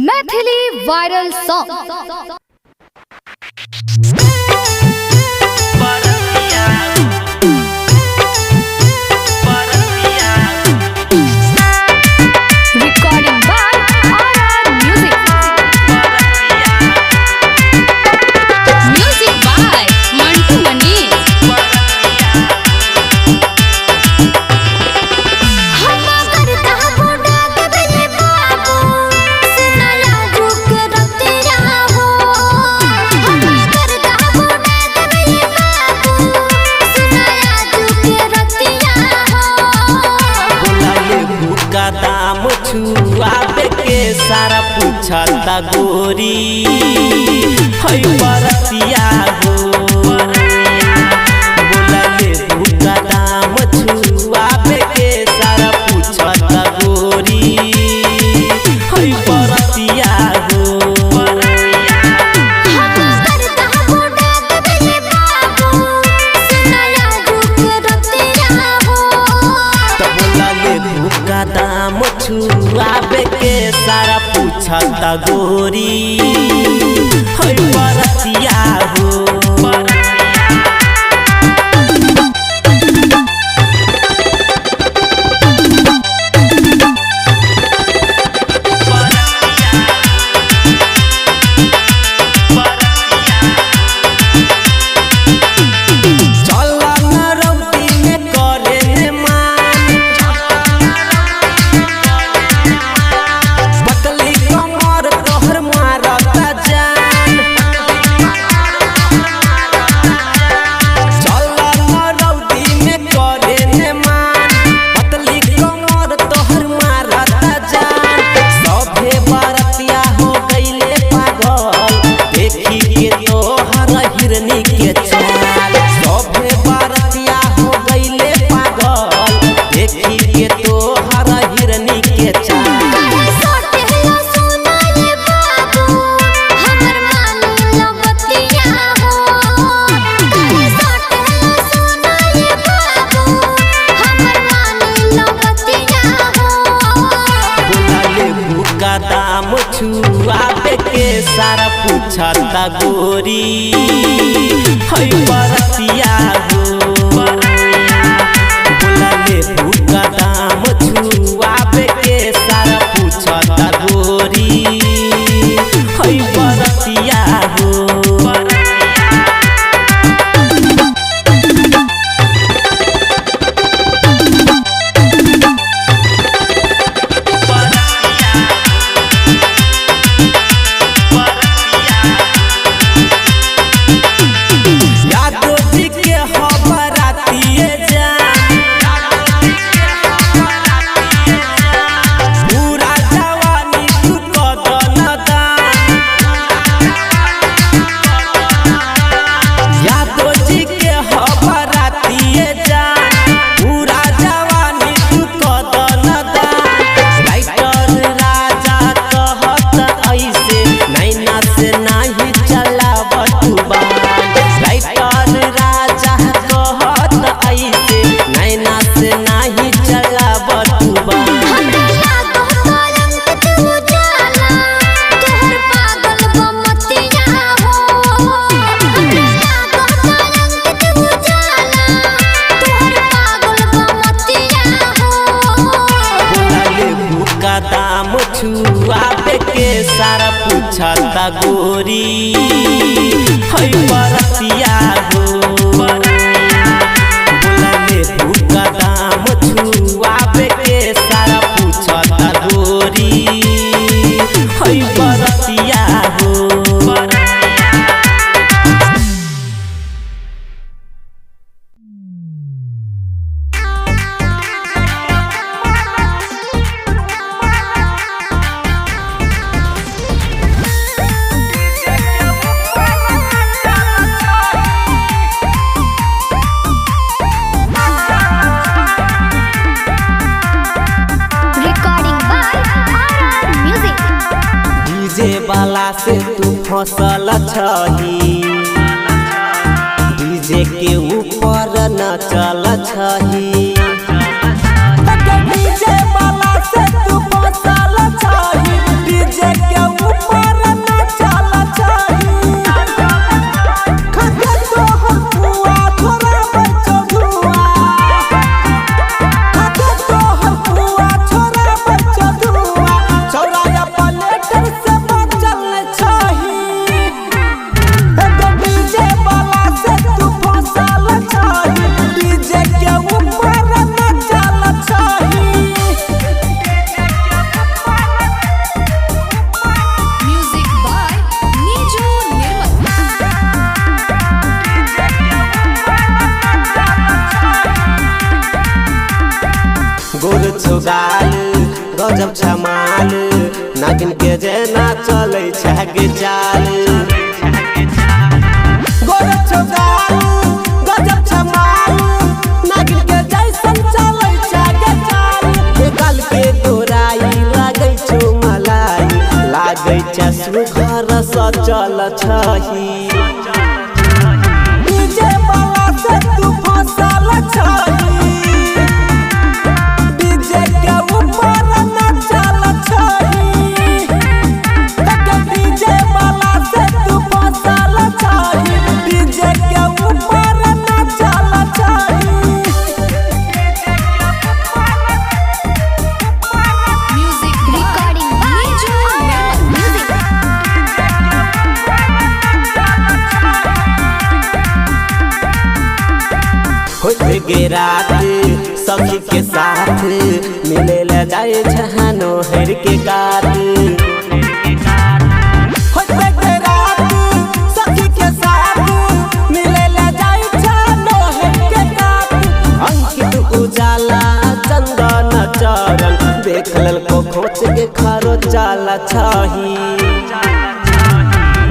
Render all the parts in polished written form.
Maithili viral song. Recording by RR Music. Music by Mantu Manish. दाम छुआबे के सारा पूछता गोरी हई बरतिया हो बोला ले भूका दाम छुआबे के सारा पूछता गोरी हई बरतिया हो दाम छुआबे के सारा पूछता गोरी हई बरतिया हो दाम छुआबे के सारा पूछता गोरी हई बरतिया हो बोला ले भूका दाम छुआबे के सारा पूछता गोरी हई बरतिया हो दाम छुआबे के सारा पूछता गोरी हई बरतिया हो बोला ले भूका दाम छुआबे के सारा पूछता गोरी हई बरतिया हो वाला से तू फसल छही डीजे के ऊपर न चल छही डीजे वाला से तू फसल छही डीजे के दाल गजब छमाल नागिन के जेना चलै छागे चाल गजब छमाल गजब छमाल नागिन के जैसन चलै छागे चाल गाल के तोराई लागै छौ मलाई लागै छ सुघर सचल छही डीजे वाला से तू फसल छही डीजे के ऊपर नचल छही डीजे वाला से तू फसल छही डीजे के ऊपर नचल छही म्यूजिक रिकॉर्डिंग बाय म्यूजिक होते गे रात सखी के साथ मिले ले जाए छहानो हर के काट होते गे रात सखी के साथ मिले ले जाए छहानो हर के काट अंकित उजाला चंदन चरण देख लल को खोच के खारो चाला छही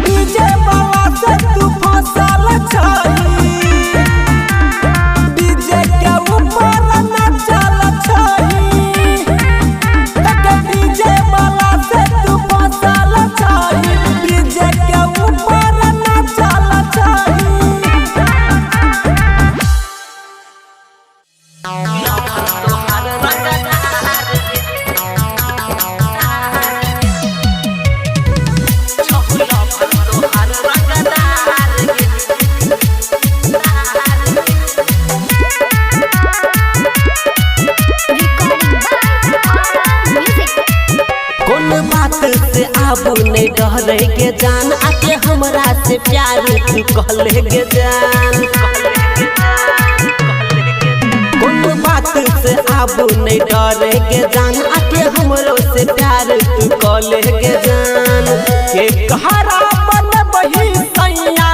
डीजे वाला से तू फसल छही डीजे के ऊपर नचल छही डीजे वाला से तू फसल छही डीजे के ऊपर नचल छही कौन बात से आबू नहीं डरे के जान आके हमरा से प्यार तू कहले के जान कौन बात से आबू नहीं डरे के जान आके हमरो से प्यार तू कहले के जान के कहरा बन बही सैया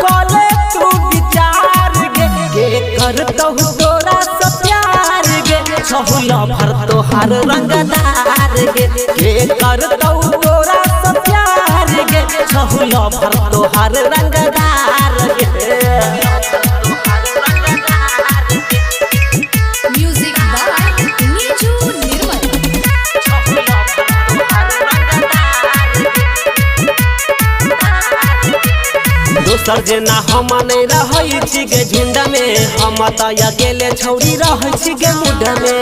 कहले तू विचार के करतौ तोरा से प्यार गे छहुला भर तोहार रंगदार गे करतौ तोरा से प्यार गे छहुला भर तोहार रंगदार गे म्यूजिक बाय नीजू निर्मल दोसर जेना हम नहीं रहै छी गे झुंड में हम त अकेले छौरी रहै छी गे मुड में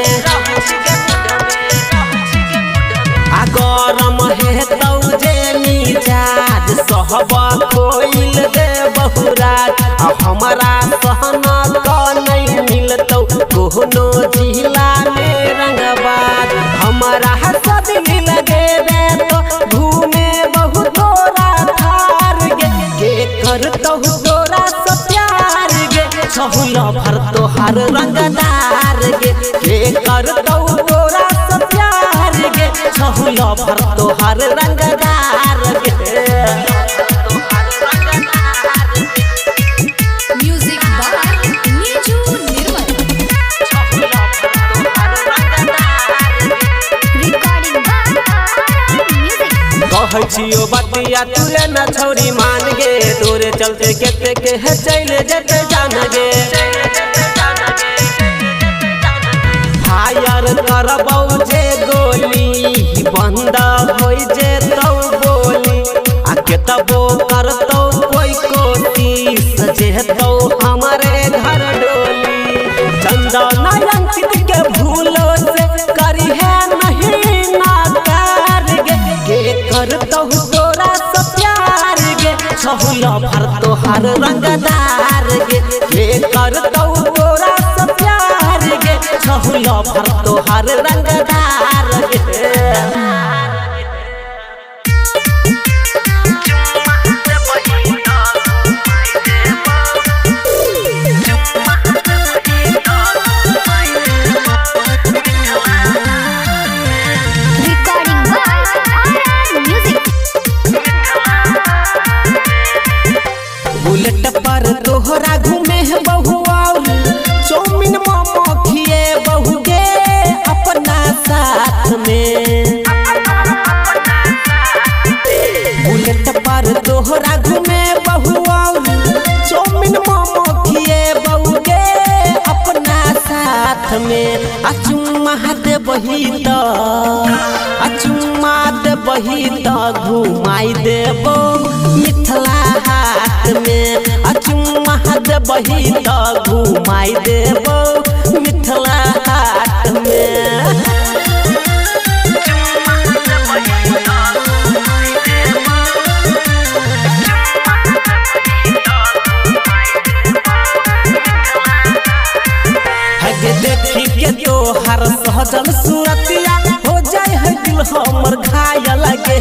आ गरम हेतौ जे मिजाज सहब कोइल दे बहुराज आ हमरा सहना क नहीं मिलतौ कोनो जिला में रंगबाज हमरा हसद मिल गेबे तो घूमे बहुत तोरा थार गे करतौ तोरा से प्यार गे छहुला भर तोहार रंगदार गे करतौ तोरा से प्यार गे छहुला भर तोहार रंगदार गे music by Niju Nirmal recording by music कहै छियो बतिया तुले न छौरी मान गे तोरे चलते केते के है चले जते जान गे फायर करबौ जे गोली बंद होई जे तौ बोली आ केतबो करतौ कोई कोशिश जेतौ हमरे घर डोली चंदन अंकित के भूलो से करी है नहीं नाकार गे करतौ तोरा से प्यार गे छहुला भर तोहार रंगदार गे करतौ तोरा से प्यार गे छहुला भर तोहार रंगदार गे रिकॉर्डिंग बाय म्यूजिक बुलेट पर तोहरा घूमे है बहुआ चौमिन मामा खिए बहु गे अपना तोहरा घूमे बहुआ चौमिन मोमो खिए बहुगे अपना साथ में अचुम्मा दे बही तो अचुम्मा दे बही तो घुमाई देबो मिथिला हाट में अचुम्मा दे बही तो घुमाई देबो मिथिला हाट में देखी के तोहर सहजल सूरतिया हो जाए है दिल हमर घायल लगे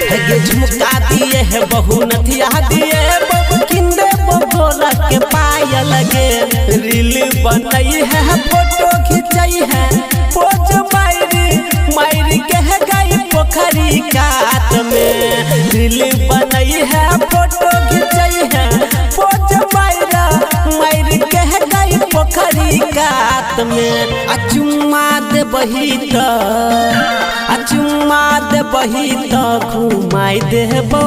है झुमका दिए है बहु नथिया दिए किंदे बोला के पाय लगे रील बनई है फोटो खिंचई है पोज मायरी के है गई पोखरी काट में रील बनई है फोटो खिंचई है पोज मायरी कह गई पोखरी कात में अचुम्मा दे बही तो अचुम्मा दे बही तो घुमाई देबो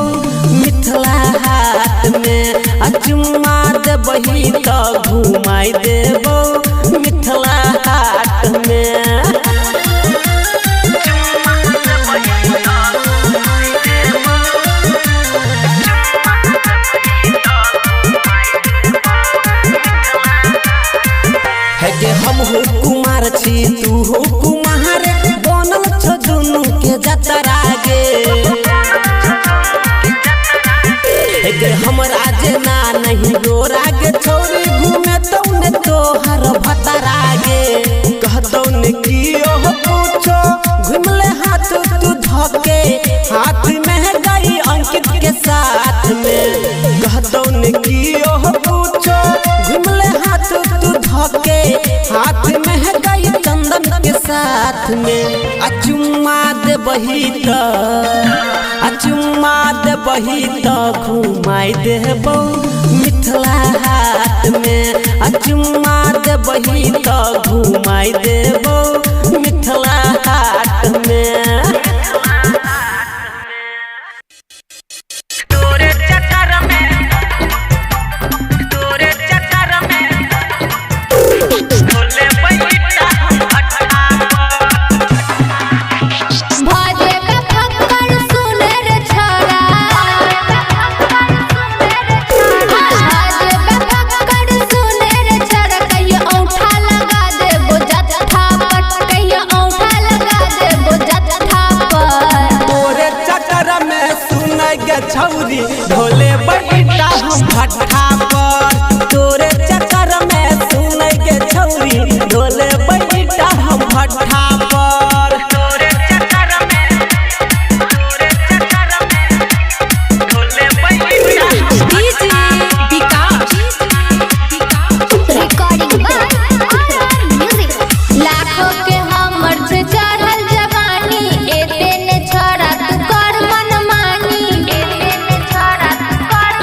मिथिला हाट में अचुम्मा दे बही तो घुमाई देबो मिथिला हाट में हम हो कुमार छी तू हो कुमार बनल छ दुनु के जतरा गे हमरा जेना नहीं गोरा गे छोरी घूमे तौने तोहर भतरा गे कहतौ ने की ओह पूछो घुमले हाथ तू धके हाथ में गई अंकित के साथ में कहतौ ने की ओह पूछो घुमले हाथ तू धके हाथ में गई चंदन के साथ में अचुम्मा दे बही तो अचुम्मा दे बही तो घुमाई देबो मिथिला हाट में अचुम्मा दे बही तो घुमाई देबो मिथिला हाट में छौरी ढोले बैठा हम भट्ठा पर तोरे चक्कर में सुनै के छौरी ढोले बैठा हम भट्ठा पर तोरे चक्कर में ढोले बैठा DJ Vikas recording by music लाखों के हमर से चढ़ल जवानी एते ने छोड़ा तू कर मनमानी एते ने छोड़ा तू कर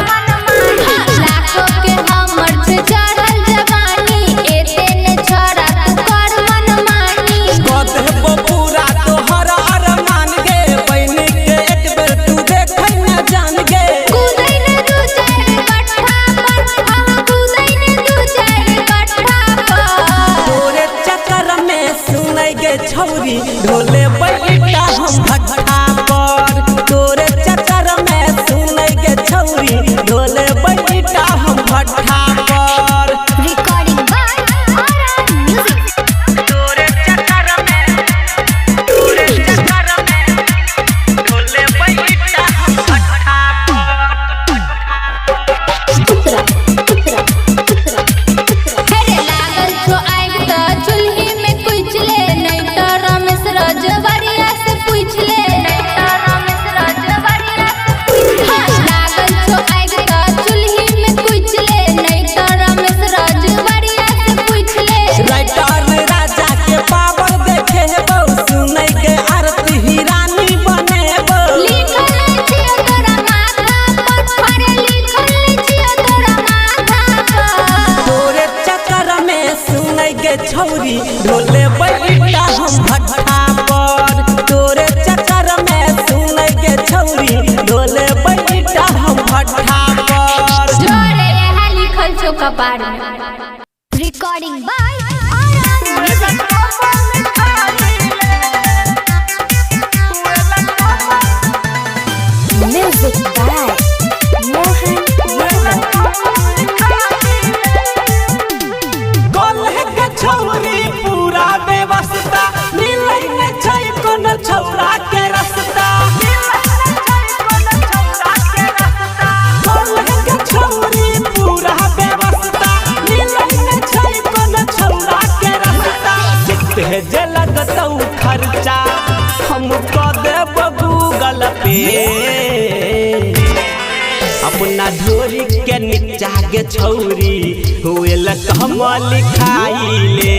भाड़ में। Recording by RR music. Music by Mohan Golhe के छौरी पूरा व्यवस्था मिलै ने छै कोनो छौरा के रास्ता। गोल्हे के छौरी पूरा व्यवस्था मिलै ने छै कोनो छौरा के रास्ता। जिते जे लगतौ खर्चा हम क देब गूगल पे। अपना ढोरी के नीचा के छौरी हुए लकम लिखाइले।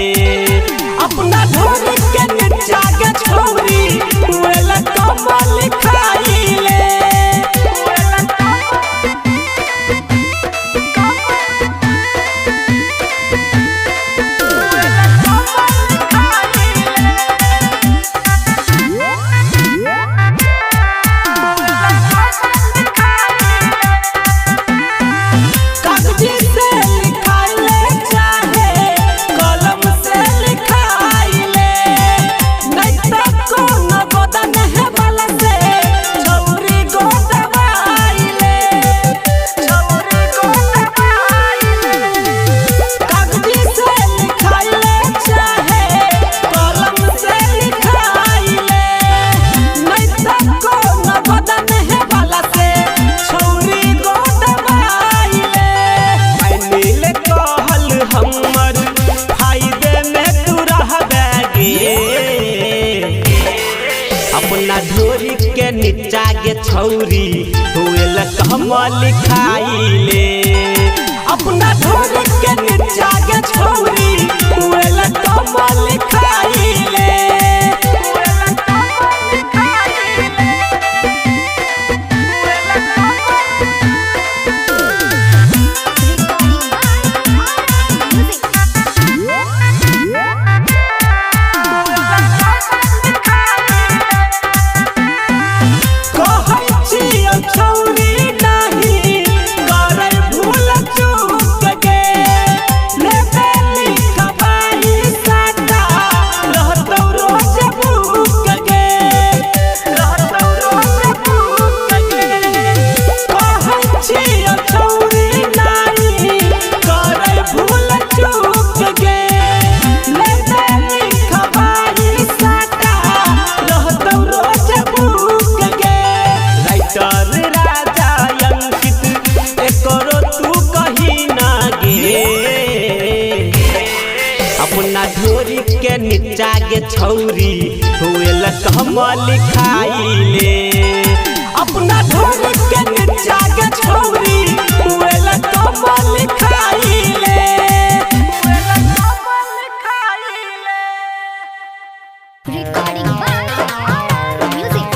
अपना ढोरी के नीचा के छौरी हुए लकम लिखाइले। अपना ढोरी के नीचा के छौरी हुए लकम लिखाइले। अपना ढोरी के नीचा के छौरी हुए लकम लिखाइले। अपना ढोरी के नीचा के छौरी हुए लकम लिखाइले। अपना ढोरी के नीचा के छौरी हुए लकम लिखाइले। Recording by RR music.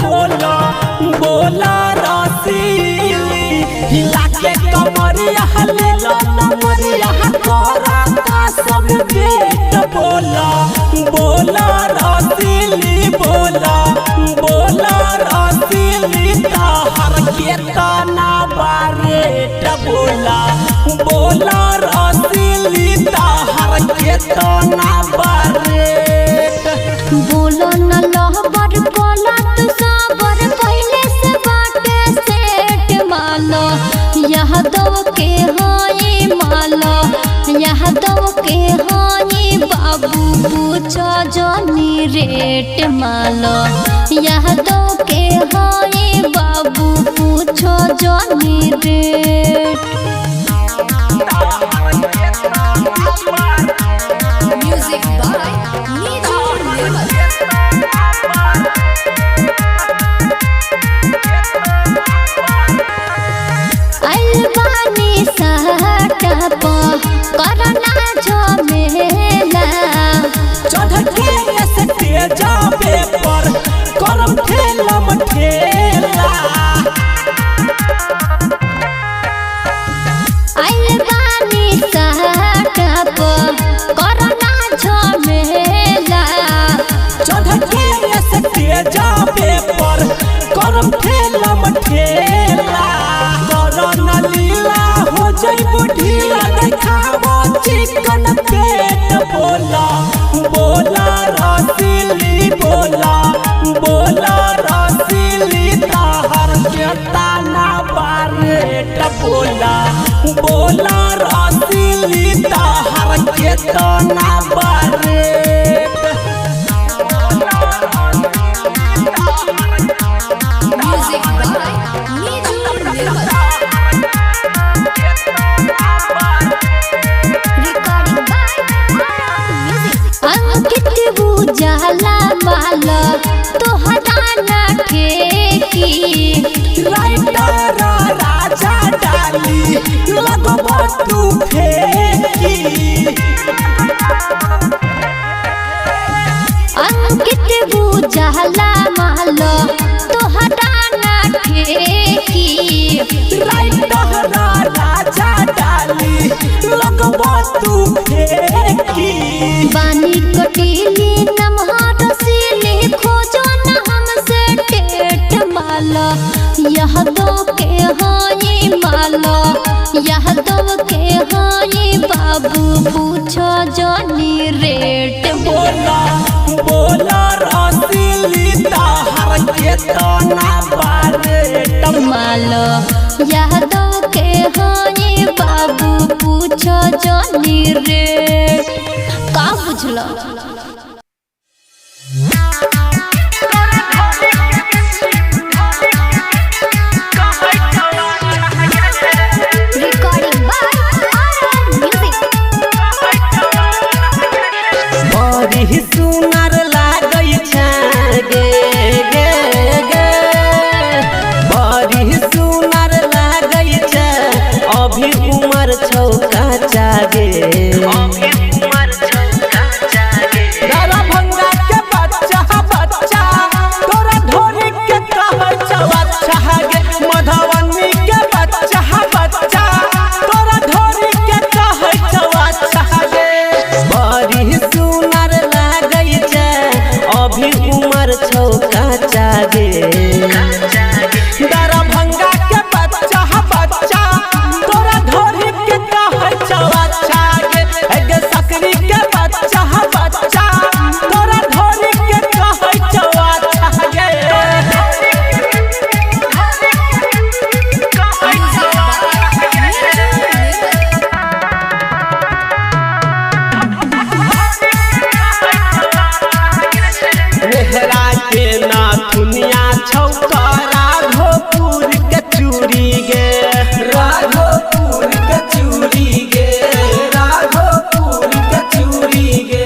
बोला बोला रसीली हिला के कमरिया हलेला नमरिया कराता सब बेट। बोला बोला रसीली बोला बोला रसीली ताहर के तना बारेट। बोला बोला रसीली ताहर के तना बारेट। बोलो न लहबर बोला तू साबर पहले से बाटे सेट मालो। यह दो के हाई मालो यह दो के हाई बाबू पूछो जोनी रेट मालो। यह दो के हाई बाबू पूछो जोनी रेट। म्यूजिक बाय नीतू निर्मल। अलबानी सहटप करना झमेला। चढ़ के स्टेज पे पर कर चिकन पेट बोला बोला रसीली बोला बोला रसीली ताहर के ताना बारेट बोला बोला रसीली ताहर के ताना बारेट Music by Niju Nirmal. Recording by Music. Ankit उजाला माला तोहरा ना ठेकी राइटर राजा डाली लगबो तू फेंकी अंकित उजाला माला तोहरा ना ठेकी राइटर राजा डाली लगबो तू फेंकी बानी कटीली नमहर रसीली खोजो न हमसे टेट माला यह दो के हाई माला यह दो के हाई बाबू पूछो जानी रेट बोला बोला रसीली ताहर के ताना बारेट माला यह दो के हाई बाबू पूछो जानी रेट का बुझलो Recording by RR Music. बड़ी सुनर लागै छै गे गे गे बड़ी सुनर लागै छै अभी उमर छौ कच्चा गे दरभंगा के बच्चा बच्चा तोरा ढोरी के कहै छौ अच्छा गे मधुबनी के बच्चा बच्चा तोरा ढोरी के कहै छौ अच्छा गे बड़ी सुनर लागै छै अभी उमर छौ कच्चा गे दरभंगा के बच्चा बच्चा तोरा ढोरी के कहै छौ अच्छा गे गे सकरी के बच्चा बच्चा तोरा ढोरी के कहै छौ अच्छा गे मेहरा के नाथुनिया छौ राघोपुर के चूड़ी गे राघोपुर के चूड़ी गे राघोपुर के चूड़ी गे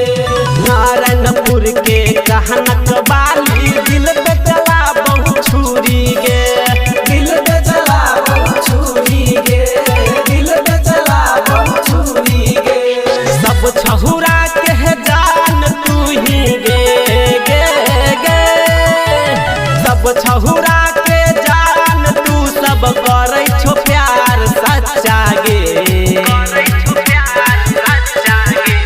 नारायणपुर के कहनक बाली दिल पे चला बहु छुरी गे दिल पे चला बहु छुरी गे दिल पे चला बहु छुरी गे सब छहुरा के जान तू ही गे गे गे सब छहुरा के जान तू सब करै छो प्यार सच्चा गे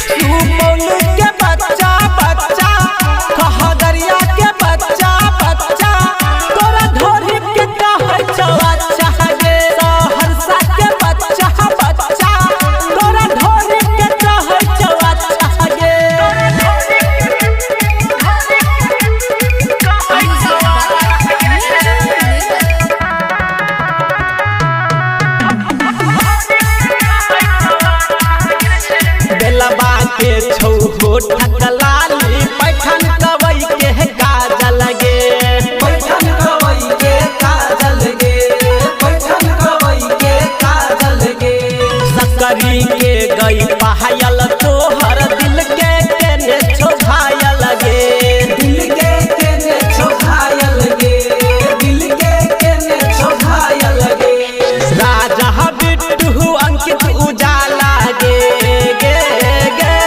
सुपौल के बच्चा बच्चा कहदरिया के बच्चा बच्चा तोरा ढोरी के कहै छौ अच्छा गे सहरसा के बच्चा बच्चा तोरा ढोरी के कहै छौ अच्छा गे बेलबा के छौ होठक लाली पैठन कवई के काजल गे पैठन कवई के काजल गे पैठन कवई के काजल गे सकरी के गई पायल तोहर दिल के केने छौ घायल गे दिल के केने छौ घायल गे दिल के केने छौ घायल गे राजा बिट्टू अंकित उजाला गे गे गे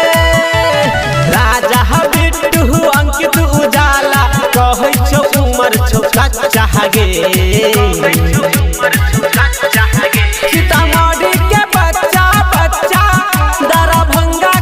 राजा बिट्टू अंकित उजाला कहै छौ उमर छौ कच्चा गे सीतामढ़ी के बच्चा बच्चा दरभंगा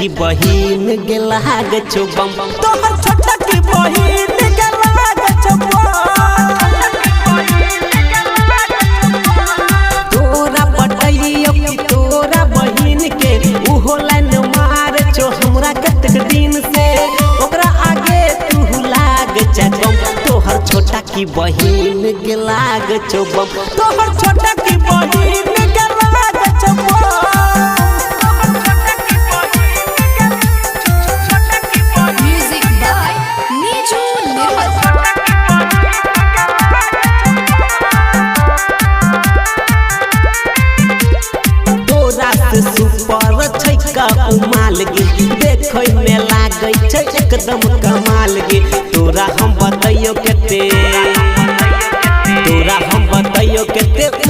की बहिन के लाग चुबम तोहर छोटा की बहिन के लाग चुबम तोरा पटैयो की तोरा बहिन के उहो लाइन मार छो हमरा कतक दिन से ओकरा आगे तू लाग चकम तोहर छोटा की बहिन के लाग चुबम तोहर छोटा की बहिन के लाग चुबम म्यूजिक बाय नीजू निर्मल। तोरा से सुपर छै का उमाल गे देखै में लागै छै एकदम कमाल गे तोरा हम बतैयो केते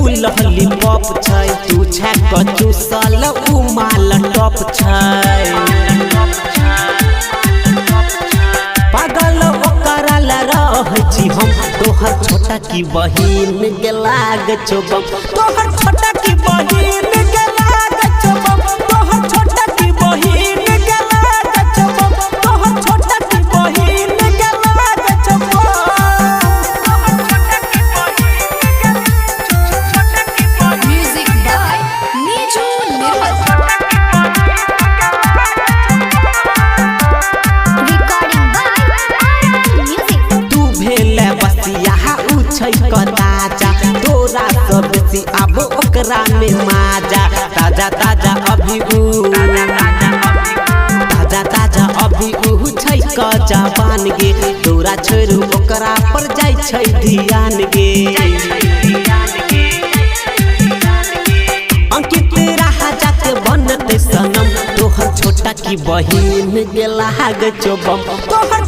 उ लॉलीपॉप छै तू छै कचू साल उ माल टॉप छै पागल ओकरा ला रहै छी हम तोहर छोटा की बहिन के लाग चुबम तोहर छोटा की बहिन के लाग चुबम तोहर छोटा की बहिन के लाग चुबम तोहर छोटा की बहिन के लाग चुबम music by Niju Nirmal. Recording by music. तू भेले बसिया उ छै कताजा तोरा सब बेसी अब ओकरा में माजा ताजा ताजा अभी उ छै क जवान गे तोरा छोड़ू ओकरा पर जाइ छै ध्यान गे अंकित राजा के बनते सनम तोहर छोटा की बहिन के लाग चुबम तोहर